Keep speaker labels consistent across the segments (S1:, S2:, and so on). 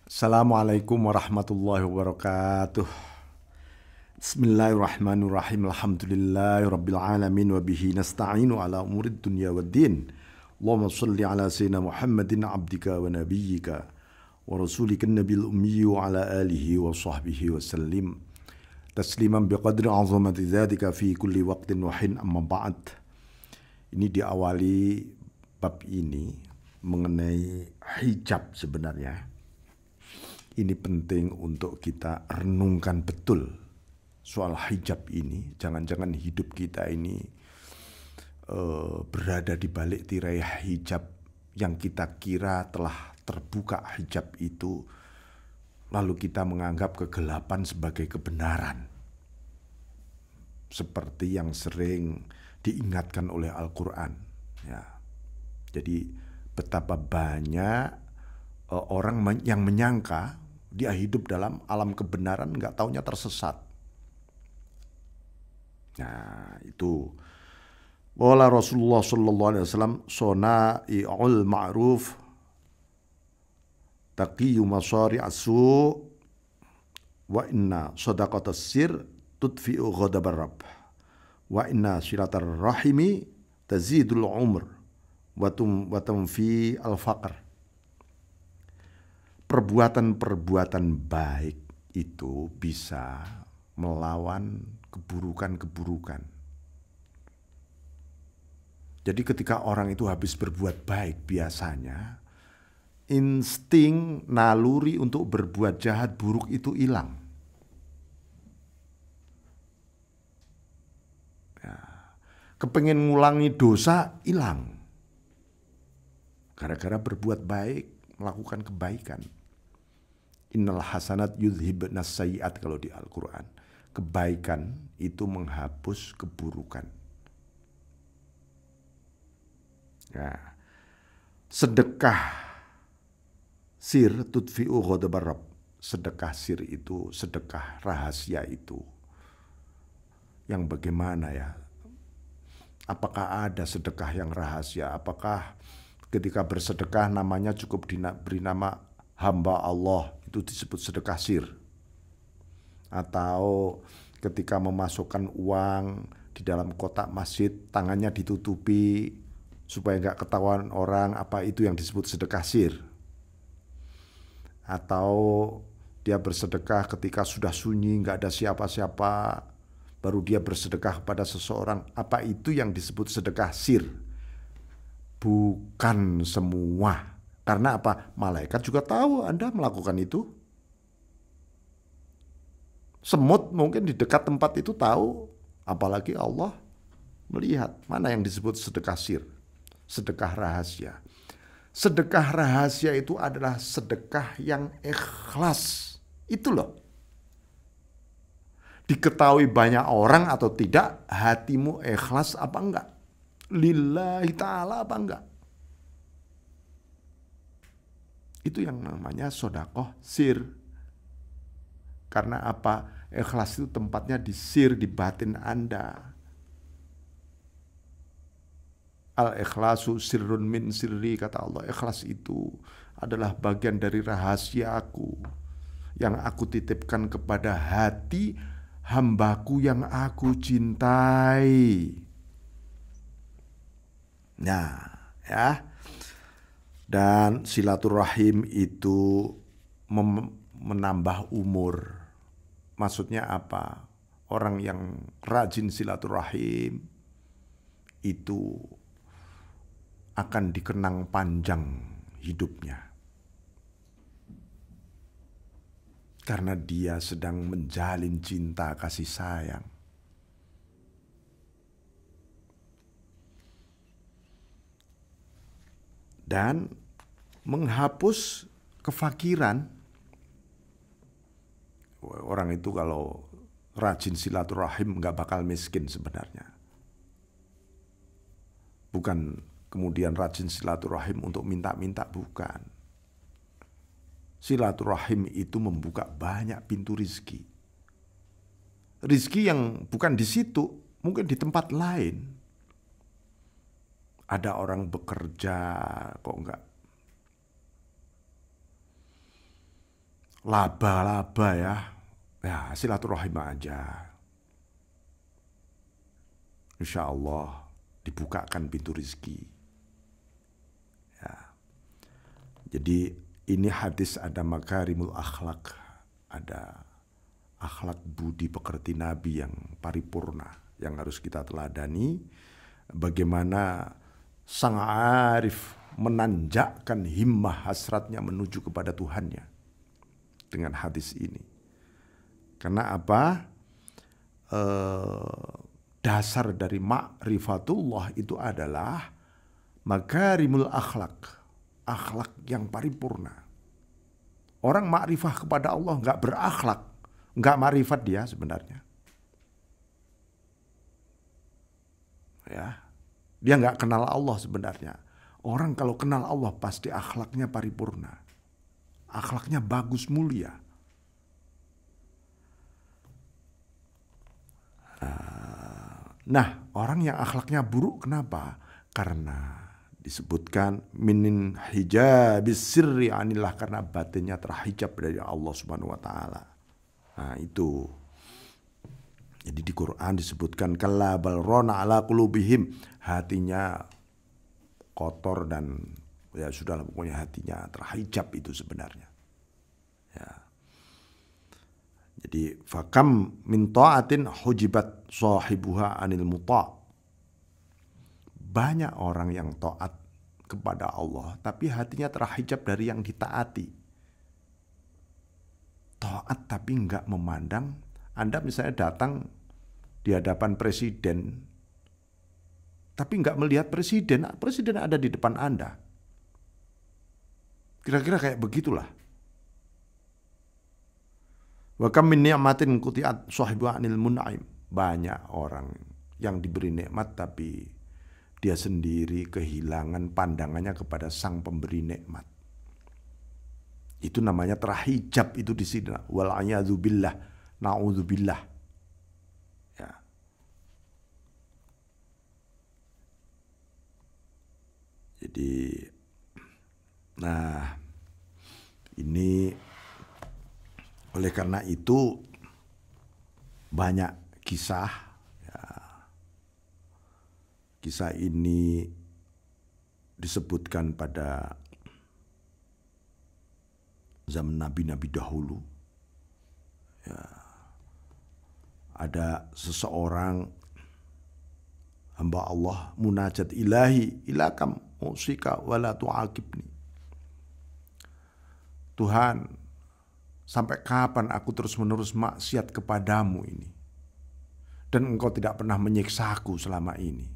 S1: Assalamualaikum warahmatullahi wabarakatuh. Bismillahirrahmanirrahim. Alhamdulillahirabbil alamin wa bihi nasta'inu ala umurid dunya waddin. Allahumma shalli ala sayyidina Muhammadin abdika wa nabiyyika wa rasulika nabiyil ummi wa ala alihi wa sahbihi wa sallim. Tasliman biqadri azamati dzatika fi kulli waqtin wa hin, amma ba'd. Ini diawali bab ini mengenai hijab sebenarnya. Ini penting untuk kita renungkan betul soal hijab ini. Jangan-jangan hidup kita ini berada di balik tirai hijab yang kita kira telah terbuka hijab itu, lalu kita menganggap kegelapan sebagai kebenaran. Seperti yang sering diingatkan oleh Al-Quran. Ya. Jadi betapa banyak orang yang menyangka dia hidup dalam alam kebenaran, nggak taunya tersesat. Nah, itu. Wala Rasulullah sallallahu alaihi wasallam sona'i'ul ma'ruf taqiyu masari asu wa inna sadaqatas sir tudfi'u ghadabar rabb wa inna silatar rahimi tazidul umr wa tumfi al-faqr. Perbuatan-perbuatan baik itu bisa melawan keburukan-keburukan. Jadi ketika orang itu habis berbuat baik, biasanya insting naluri untuk berbuat jahat buruk itu hilang. Ya. Kepengen ngulangi dosa hilang. Gara-gara berbuat baik, melakukan kebaikan. Innal hasanat yudhibnas sayyiat kalau di Al-Quran. Kebaikan itu menghapus keburukan. Nah, sedekah sir tudfi'u ghadabar rabb. Sedekah sir itu, sedekah rahasia itu. Yang bagaimana ya? Apakah ada sedekah yang rahasia? Apakah ketika bersedekah namanya cukup diberi nama hamba Allah, itu disebut sedekah sir? Atau ketika memasukkan uang di dalam kotak masjid, tangannya ditutupi supaya nggak ketahuan orang, apa itu yang disebut sedekah sir? Atau dia bersedekah ketika sudah sunyi, nggak ada siapa-siapa, baru dia bersedekah kepada seseorang, apa itu yang disebut sedekah sir? Bukan semua. Karena apa? Malaikat juga tahu Anda melakukan itu. Semut mungkin di dekat tempat itu tahu, apalagi Allah melihat. Mana yang disebut sedekah sir? Sedekah rahasia. Sedekah rahasia itu adalah sedekah yang ikhlas. Itu loh. Diketahui banyak orang atau tidak, hatimu ikhlas apa enggak? Lillahi ta'ala apa enggak? Itu yang namanya sodakoh sir. Karena apa? Ikhlas itu tempatnya di sir, di batin Anda. Al-ikhlasu sirrun min sirri, kata Allah. Ikhlas itu adalah bagian dari rahasia aku, yang aku titipkan kepada hati hambaku yang aku cintai. Nah, ya. Dan silaturahim itu menambah umur. Maksudnya apa? Orang yang rajin silaturahim itu akan dikenang panjang hidupnya. Karena dia sedang menjalin cinta kasih sayang. Dan menghapus kefakiran. Orang itu kalau rajin silaturahim nggak bakal miskin sebenarnya. Bukan kemudian rajin silaturahim untuk minta-minta, bukan. Silaturahim itu membuka banyak pintu rizki. Rizki yang bukan di situ, mungkin di tempat lain. Ada orang bekerja kok enggak laba-laba ya. Ya, silaturahim aja. Insya Allah dibukakan pintu rizki. Ya. Jadi ini hadis ada makarimul akhlak, ada akhlak budi pekerti Nabi yang paripurna yang harus kita teladani. Bagaimana sang arif menanjakkan himmah hasratnya menuju kepada Tuhannya dengan hadis ini. Karena apa? Dasar dari ma'rifatullah itu adalah makarimul akhlak, akhlak yang paripurna. Orang makrifah kepada Allah nggak berakhlak, nggak makrifat dia sebenarnya. Ya, dia nggak kenal Allah sebenarnya. Orang kalau kenal Allah pasti akhlaknya paripurna, akhlaknya bagus mulia. Nah, orang yang akhlaknya buruk kenapa? Karena disebutkan minin hijabis sirri anillah, karena batinnya terhijab dari Allah Subhanahu wa taala. Nah, itu. Jadi di Quran disebutkan kalla bal rana ala qulubihim, hatinya kotor dan ya sudahlah, pokoknya hatinya terhijab itu sebenarnya. Ya. Jadi fakam min ta'atin hujibat sahibuha anil muta'. Banyak orang yang taat kepada Allah tapi hatinya terhijab dari yang ditaati. Taat tapi enggak memandang. Anda misalnya datang di hadapan presiden tapi enggak melihat presiden, presiden ada di depan Anda. Kira-kira kayak begitulah. Wa kam min ni'matin quti'at sahibuha anil mun'im. Banyak orang yang diberi nikmat tapi dia sendiri kehilangan pandangannya kepada sang pemberi nikmat. Itu namanya terhijab itu di sini. Wal a'yadzu billah, na'udzubillah. Ya. Jadi nah, ini oleh karena itu banyak kisah, ya, kisah ini disebutkan pada zaman nabi-nabi dahulu. Ya, ada seseorang hamba Allah munajat ilahi ilakam usika wala tu'aqibni. Tuhan, sampai kapan aku terus-menerus maksiat kepadamu ini? Dan engkau tidak pernah menyiksaku selama ini.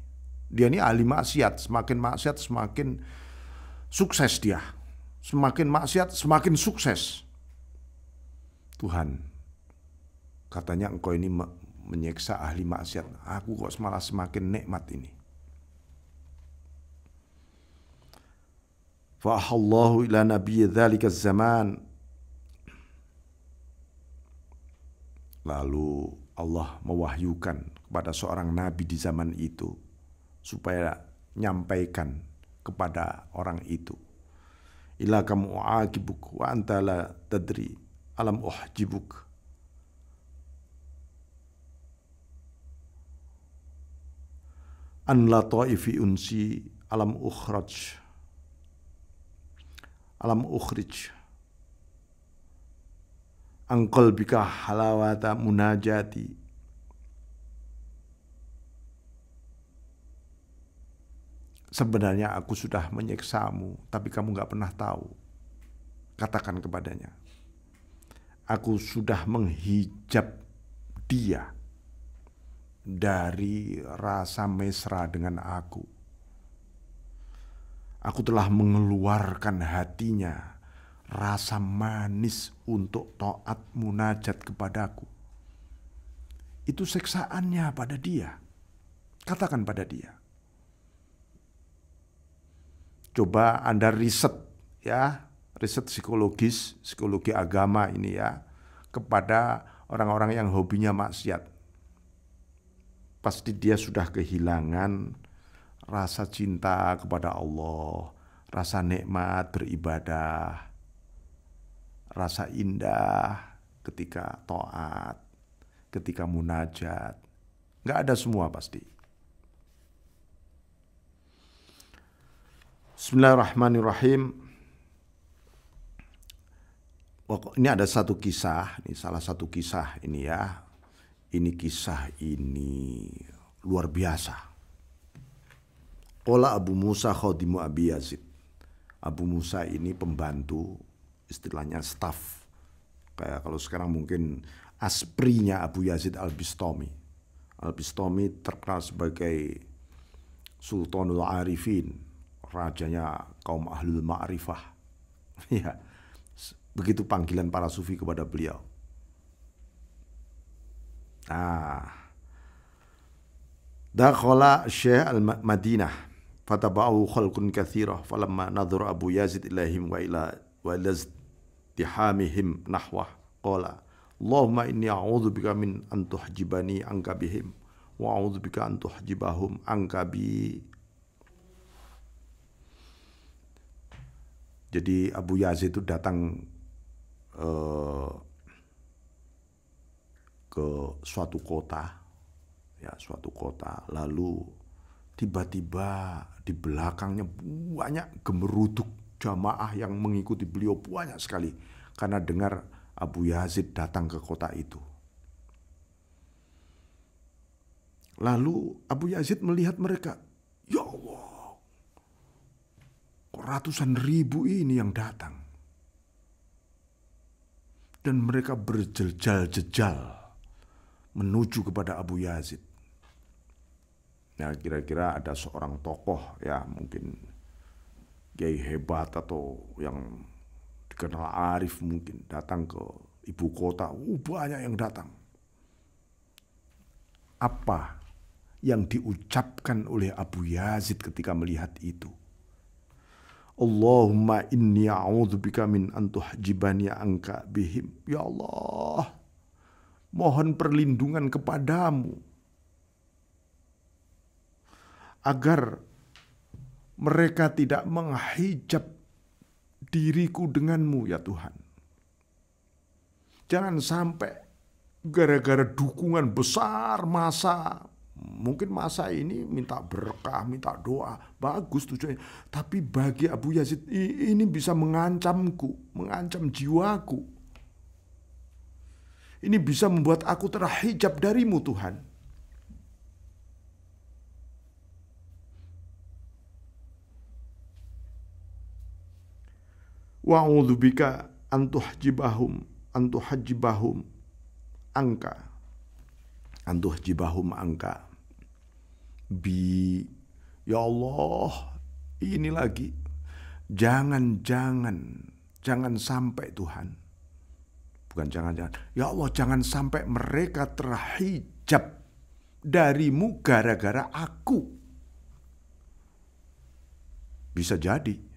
S1: Dia ini ahli maksiat. Semakin maksiat semakin sukses dia. Semakin maksiat semakin sukses. Tuhan, katanya engkau ini menyiksa ahli maksiat. Aku kok malah semakin nikmat ini. Fa'ahallahu ila nabiyyi dzalika zaman. Lalu Allah mewahyukan kepada seorang nabi di zaman itu supaya nyampaikan kepada orang itu. Ila kamu u'aqibuk wa anta la tadri alam uhjibuk. An la ta'ifi unsi alam ukhraj. Alam ukhrij. Angkol bika halawata munajati. Sebenarnya aku sudah menyiksamu, tapi kamu gak pernah tahu. Katakan kepadanya, aku sudah menghijab dia dari rasa mesra dengan aku. Aku telah mengeluarkan hatinya rasa manis untuk taat munajat kepadaku. Itu siksaannya pada dia. Katakan pada dia. Coba Anda riset ya, riset psikologis, psikologi agama ini ya, kepada orang-orang yang hobinya maksiat. Pasti dia sudah kehilangan rasa cinta kepada Allah, rasa nikmat beribadah. rasa indah ketika taat, ketika munajat. Nggak ada semua pasti. Bismillahirrahmanirrahim. Ini ada satu kisah, ini salah satu kisah ini ya. Ini kisah ini luar biasa. Qala Abu Musa khadimu Abi Yazid. Abu Musa ini pembantu, istilahnya staff. Kayak kalau sekarang mungkin asprinya Abu Yazid Al-Bistami. Al-Bistami terkenal sebagai Sultanul Arifin, rajanya kaum ahlul ma'rifah. Ya, begitu panggilan para sufi kepada beliau. Dakhala Syekh al-Madinah fataba'u khalqun katsira falamma nadhara Abu Yazid ilaihim wa ilazdihamihim nahwah qala Allahumma inni a'udzubika min an tuhjibani anka bihim wa a'udzubika an tuhjibahum anka bi. Jadi Abu Yazid itu datang ke suatu kota, ya suatu kota, lalu tiba-tiba di belakangnya banyak gemeruduk jamaah yang mengikuti beliau banyak sekali karena dengar Abu Yazid datang ke kota itu. Lalu Abu Yazid melihat mereka, ya Allah, kok ratusan ribu ini yang datang. Dan mereka berjejal-jejal menuju kepada Abu Yazid. Nah, kira-kira ada seorang tokoh ya, mungkin kiai hebat atau yang dikenal arif mungkin datang ke ibu kota. Banyak yang datang. Apa yang diucapkan oleh Abu Yazid ketika melihat itu? Allahumma inni a'udzubika min an tuhjibani anka bihim. Ya Allah, mohon perlindungan kepadamu agar mereka tidak menghijab diriku denganmu ya Tuhan. Jangan sampai gara-gara dukungan besar massa, mungkin masa ini minta berkah, minta doa, bagus tujuannya. Tapi bagi Abu Yazid ini bisa mengancamku, mengancam jiwaku. Ini bisa membuat aku terhijab darimu Tuhan. Wa'udzubika an tuhjibahum angka. Antuhjibahum angka. Ya Allah, ini lagi. Jangan sampai Tuhan. Bukan jangan. Ya Allah, jangan sampai mereka terhijab darimu gara-gara aku. Bisa jadi.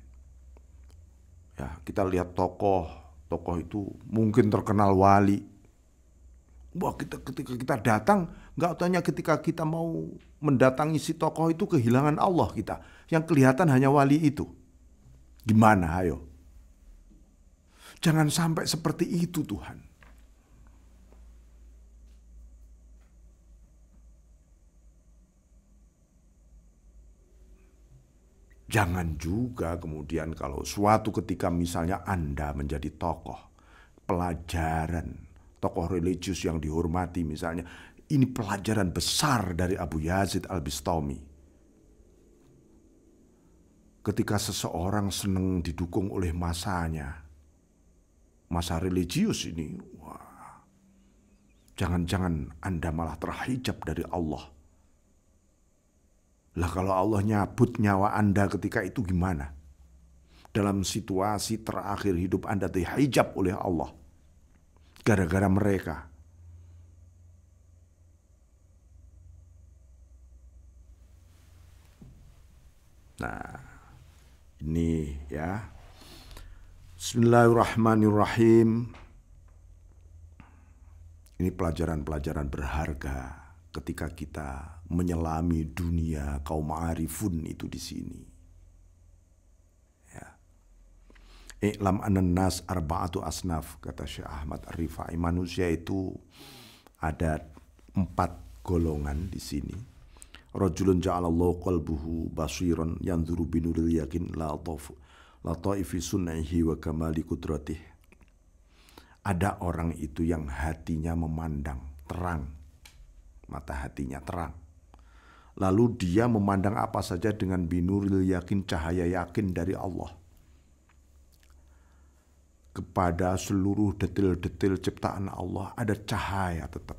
S1: Ya, kita lihat tokoh itu mungkin terkenal wali. Wah, ketika kita datang, nggak tanya ketika kita mau mendatangi si tokoh itu kehilangan Allah kita. Yang kelihatan hanya wali itu. Gimana, ayo? Jangan sampai seperti itu Tuhan. Jangan juga kemudian kalau suatu ketika misalnya Anda menjadi tokoh pelajaran, tokoh religius yang dihormati misalnya, ini pelajaran besar dari Abu Yazid Al-Bistami. Ketika seseorang senang didukung oleh masanya, masa religius ini, wah, jangan-jangan Anda malah terhijab dari Allah. Lah kalau Allah nyabut nyawa Anda ketika itu gimana? Dalam situasi terakhir hidup Anda dihijab oleh Allah. Gara-gara mereka. Nah, ini ya. Bismillahirrahmanirrahim. Ini pelajaran-pelajaran berharga ketika kita menyelami dunia kaum arifun itu di sini. Ya. I'lam anan nas arba'atu asnaf, kata Syekh Ahmad Ar-Rifai. Manusia itu ada 4 golongan di sini. Rajulun ja'alallahu qalbuhu basiran yanzuru binuril yakin la taifi sun'ihi wa kamali qudratih. Ada orang itu yang hatinya memandang terang, mata hatinya terang. Lalu dia memandang apa saja dengan binuril yakin, cahaya yakin dari Allah. Kepada seluruh detil-detil ciptaan Allah ada cahaya tetap.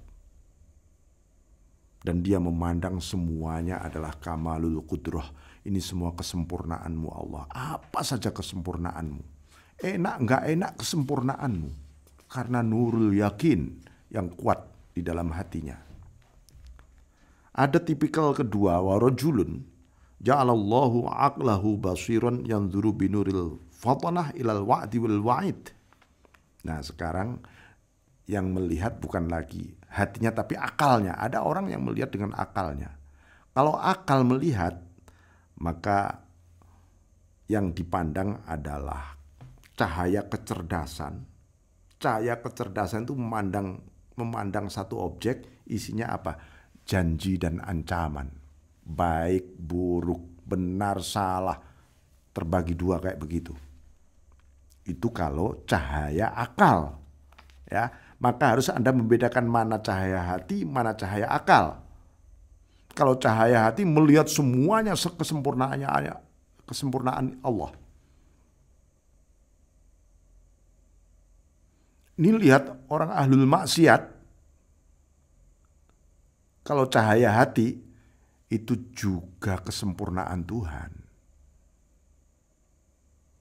S1: Dan dia memandang semuanya adalah kamalul qudrah. Ini semua kesempurnaanmu Allah. Apa saja kesempurnaanmu. Enak nggak enak kesempurnaanmu. Karena nurul yakin yang kuat di dalam hatinya. Ada tipikal kedua, warajulun ja'alallahu aqlahu basiran yanzuru binuril fatanah ilal wa'di wal wa'id. Nah sekarang yang melihat bukan lagi hatinya tapi akalnya. Ada orang yang melihat dengan akalnya. Kalau akal melihat, maka yang dipandang adalah cahaya kecerdasan. Cahaya kecerdasan itu memandang satu objek, isinya apa? Janji dan ancaman. Baik, buruk, benar, salah, terbagi 2 kayak begitu. Itu kalau cahaya akal, ya, maka harus Anda membedakan mana cahaya hati, mana cahaya akal. Kalau cahaya hati melihat semuanya kesempurnaan Allah. Ini lihat orang ahlul maksiat, kalau cahaya hati itu juga kesempurnaan Tuhan.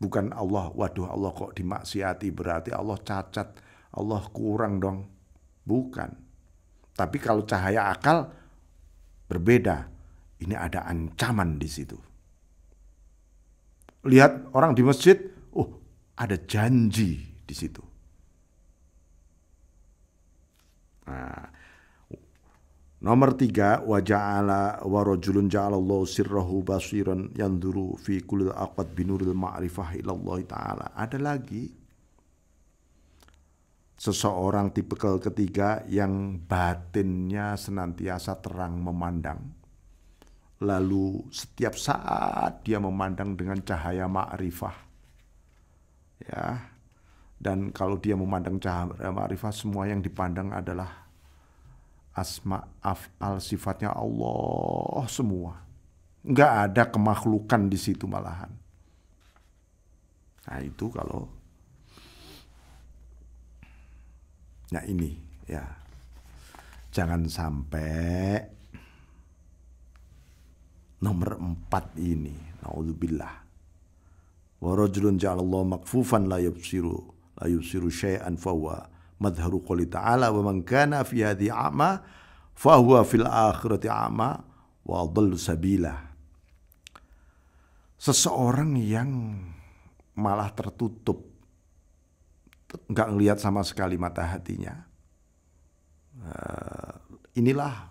S1: Bukan Allah, waduh Allah kok dimaksiati berarti Allah cacat, Allah kurang dong. Bukan. Tapi kalau cahaya akal berbeda. Ini ada ancaman di situ. Lihat orang di masjid, ada janji di situ. Nah, nomor 3, wa rajulun ja'alallahu sirrahu basiran yanzuru fi kulli aqad binuril ma'rifah ilallah ta'ala. Ada lagi seseorang tipikal ketiga yang batinnya senantiasa terang memandang. Lalu setiap saat dia memandang dengan cahaya ma'rifah. Ya. Dan kalau dia memandang cahaya ma'rifah, semua yang dipandang adalah asma af'al, sifatnya Allah semua. Enggak ada kemakhlukan di situ malahan. Nah itu kalau, nah ini ya, jangan sampai nomor 4 ini, naudzubillah. Wa rajulun ja'alallahu makfufan la yubsiru syai'an fahuwa madharu qouli ta'ala wa man kana fi hadhihi a'ma fahuwa fil akhirati a'ma wa adallu sabila. Seseorang yang malah tertutup, enggak ngelihat sama sekali mata hatinya. Inilah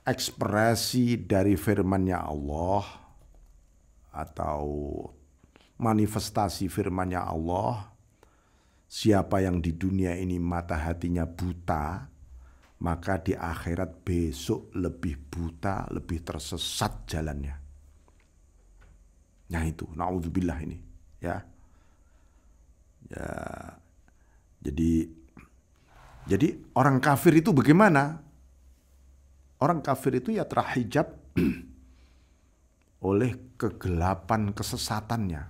S1: ekspresi dari firman-Nya Allah atau manifestasi firman-Nya Allah. Siapa yang di dunia ini mata hatinya buta, maka di akhirat besok lebih buta, lebih tersesat jalannya. Nah itu, naudzubillah ini, ya. Jadi orang kafir itu bagaimana? Orang kafir itu ya terhijab oleh kegelapan kesesatannya.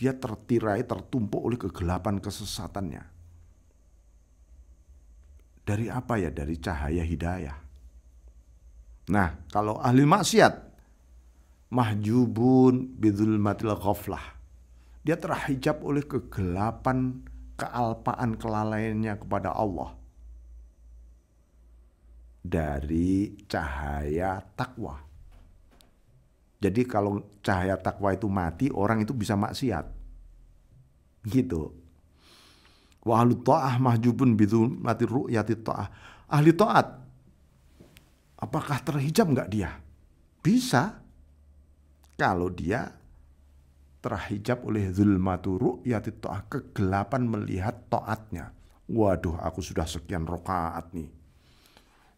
S1: Dia tertirai, tertumpuk oleh kegelapan kesesatannya. Dari apa ya? Dari cahaya hidayah. Nah, kalau ahli maksiat, mahjubun bidzulmatil ghaflah. Dia terhijab oleh kegelapan, kealpaan, kelalaiannya kepada Allah. Dari cahaya takwa. Jadi kalau cahaya takwa itu mati, orang itu bisa maksiat. Gitu. Wa ahlu ta'ah mahjubun bidzulmati ru'yati ta'ah. Ahli taat, apakah terhijab enggak dia? Bisa. Kalau dia terhijab oleh zulmatu ru'yati ta'ah, kegelapan melihat taatnya. Waduh, aku sudah sekian rakaat nih.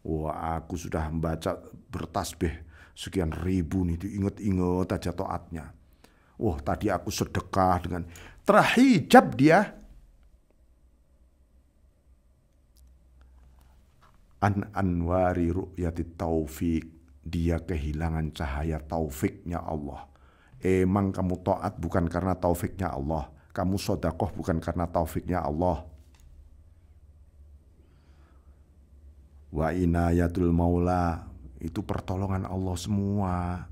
S1: Wah, aku sudah membaca bertasbih sekian ribu nih, diinget-inget aja taatnya. Wah, tadi aku sedekah dengan terhijab dia. Anwari ru'yati taufik, dia kehilangan cahaya taufiknya Allah. Emang kamu taat bukan karena taufiknya Allah, kamu sodakoh bukan karena taufiknya Allah. Wa inayatul maula, itu pertolongan Allah semua.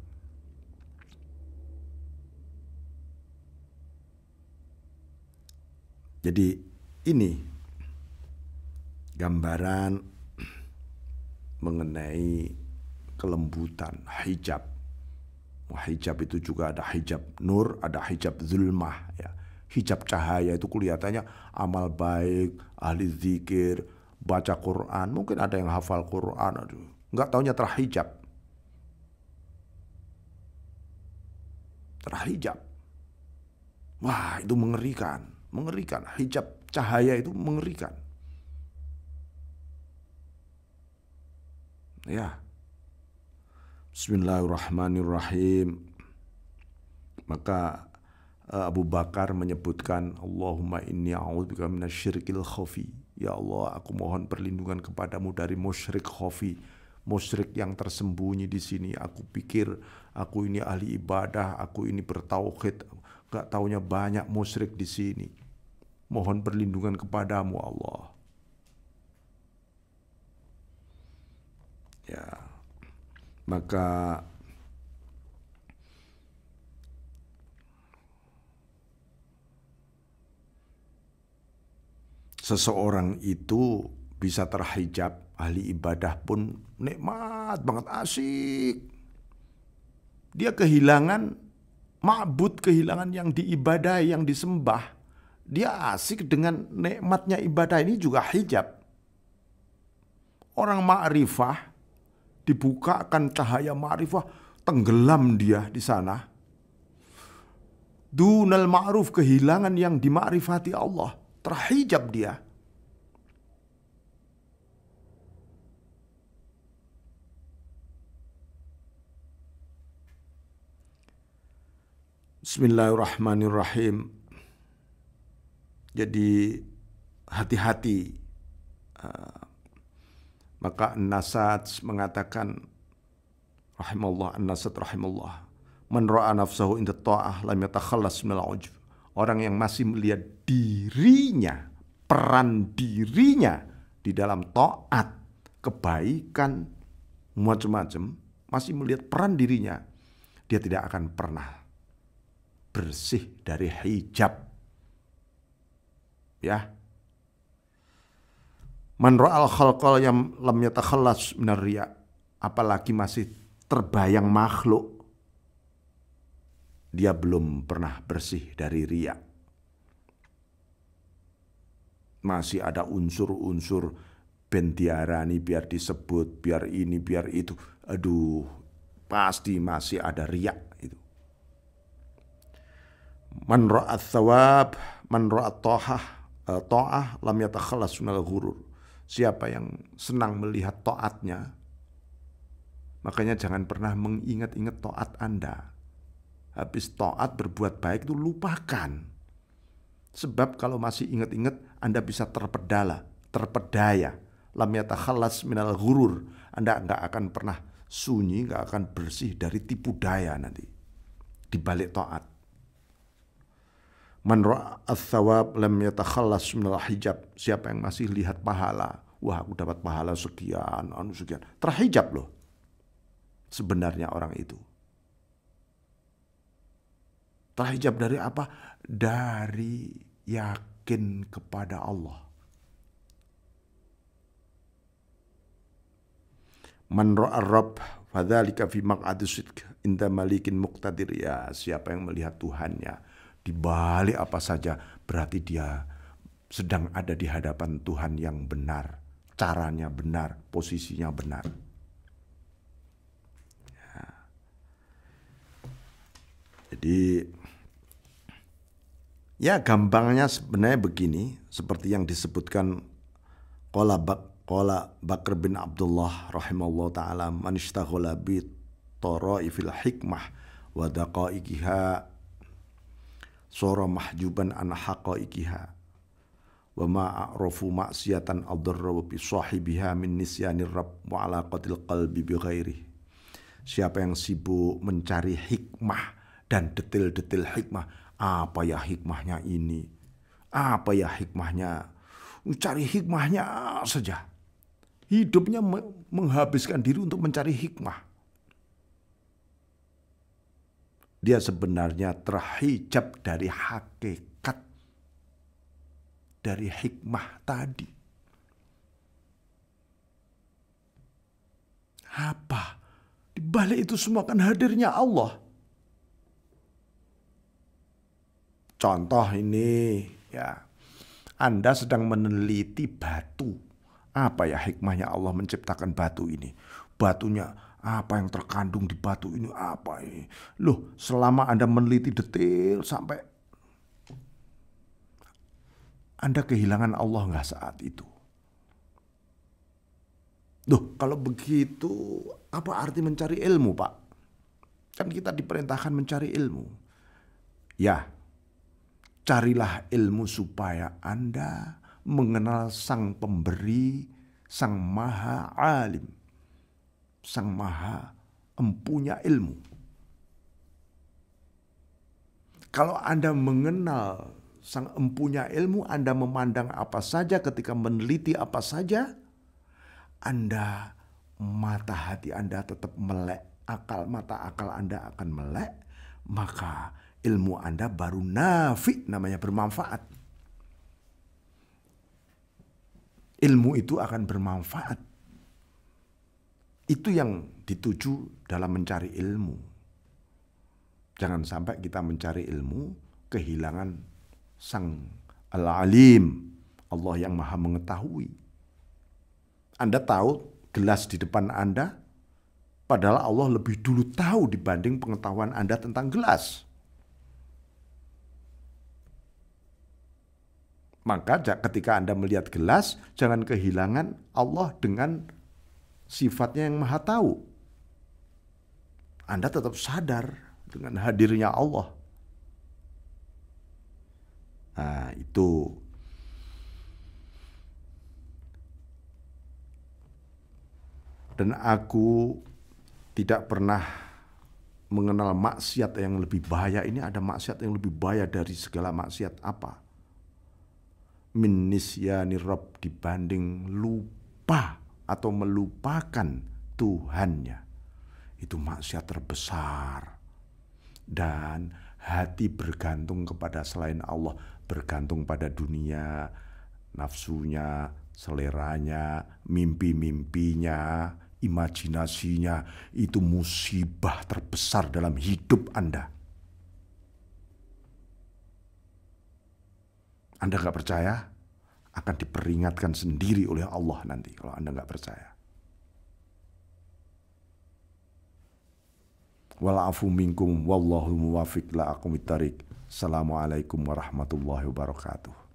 S1: Jadi ini gambaran mengenai kelembutan hijab. Hijab itu juga ada hijab nur, ada hijab zulmah. Ya. Hijab cahaya itu kelihatannya amal baik, ahli zikir, baca Quran. Mungkin ada yang hafal Quran, aduh, nggak taunya terhijab. Terhijab. Wah, itu mengerikan. Mengerikan. Hijab cahaya itu mengerikan. Ya. Bismillahirrahmanirrahim. Maka Abu Bakar menyebutkan, Allahumma inni a'udzubika minasyirkil khafi. Ya Allah, aku mohon perlindungan kepadamu dari musyrik khafi, musyrik yang tersembunyi di sini. Aku pikir aku ini ahli ibadah, aku ini bertauhid, gak taunya banyak musyrik di sini. Mohon perlindungan kepadamu Allah. Ya, maka seseorang itu bisa terhijab, ahli ibadah pun nikmat banget, asik. Dia kehilangan ma'bud, kehilangan yang diibadahi, yang disembah. Dia asik dengan nikmatnya ibadah, ini juga hijab. Orang ma'rifah, dibukakan cahaya ma'rifah, tenggelam dia di sana. Dunal ma'ruf, kehilangan yang dimakrifati Allah, terhijab dia. Bismillahirrahmanirrahim. Jadi hati-hati. Maka An-Nasat mengatakan rahimallah, An-Nasat rahimallah, man ra'a nafsahu inda ta'ah lam yatakhallas minal ujub. Orang yang masih melihat dirinya, peran dirinya di dalam taat, kebaikan, macam-macam, masih melihat peran dirinya, dia tidak akan pernah bersih dari hijab. Ya. Man ra'al khalqal yang lam yatakhallas minar riya, apalagi masih terbayang makhluk, dia belum pernah bersih dari riya. Masih ada unsur-unsur ben diarani, biar disebut, biar ini, biar itu. Aduh, pasti masih ada riya itu. Man ra'at thawab, man ra'at ta'ah lam yatakhallas minal ghurur. Siapa yang senang melihat taatnya, makanya jangan pernah mengingat-ingat taat Anda. Habis taat berbuat baik itu lupakan. Sebab kalau masih ingat-ingat, Anda bisa terpedaya. Lam yatakhallas minal ghurur. Anda nggak akan pernah sunyi, nggak akan bersih dari tipu daya nanti di balik taat. Man ra'at thawab lam yatakhallas minal hijab. Siapa yang masih lihat pahala, wah aku dapat pahala sekian, sekian. Terhijab loh sebenarnya orang itu. Terhijab dari apa? Dari yakin kepada Allah. Man ra'ar rabb fadzalika fi maq'adi sidq inda malikin muqtadir. Ya, siapa yang melihat Tuhannya di balik apa saja, berarti dia sedang ada di hadapan Tuhan yang benar, caranya benar, posisinya benar. Ya. Jadi Ya gampangnya sebenarnya begini, seperti yang disebutkan qala Bakr bin Abdullah rahimahullah ta'ala, man ishtaghala bi taraifil hikmah wa daqaiqiha sura mahjuban an haqaiqiha wa ma a'rafu maksiatan adarra bi sahibiha min nisyanir rabb wa alaqatil qalbi bi ghairi. Siapa yang sibuk mencari hikmah dan detil-detil hikmah, apa ya hikmahnya ini, apa ya hikmahnya, cari hikmahnya saja. Hidupnya menghabiskan diri untuk mencari hikmah. Dia sebenarnya terhijab dari hakikat dari hikmah tadi. Apa? Di balik itu semua kan hadirnya Allah. Contoh ini, ya, Anda sedang meneliti batu. Apa ya hikmahnya Allah menciptakan batu ini? Batunya, apa yang terkandung di batu ini? Apa ini? Loh, selama Anda meneliti detail sampai Anda kehilangan Allah nggak saat itu? Loh, kalau begitu, apa arti mencari ilmu, Pak? Kan kita diperintahkan mencari ilmu. Ya, carilah ilmu supaya Anda mengenal Sang Pemberi, Sang Maha Alim, Sang Maha Empunya ilmu. Kalau Anda mengenal Sang Empunya ilmu, Anda memandang apa saja ketika meneliti apa saja, Anda, mata hati Anda tetap melek, mata akal Anda akan melek, maka ilmu Anda baru nafi, namanya bermanfaat. Ilmu itu akan bermanfaat. Itu yang dituju dalam mencari ilmu. Jangan sampai kita mencari ilmu kehilangan Sang Al-Alim, Allah yang Maha Mengetahui. Anda tahu gelas di depan Anda, padahal Allah lebih dulu tahu dibanding pengetahuan Anda tentang gelas. Maka ketika Anda melihat gelas, jangan kehilangan Allah dengan sifatnya yang Maha Tahu. Anda tetap sadar dengan hadirnya Allah. Nah, itu. Dan aku tidak pernah mengenal maksiat yang lebih bahaya. Ini ada maksiat yang lebih bahaya dari segala maksiat apa? Min nisyanir Rabb, dibanding lupa atau melupakan Tuhannya. Itu maksiat terbesar. Dan hati bergantung kepada selain Allah, bergantung pada dunia, nafsunya, seleranya, mimpi-mimpinya, imajinasinya. Itu musibah terbesar dalam hidup Anda. Anda nggak percaya, akan diperingatkan sendiri oleh Allah nanti kalau Anda nggak percaya. Wal-afu minkum wallahu muwafiq la aqwamit thariq. Assalamualaikum warahmatullahi wabarakatuh.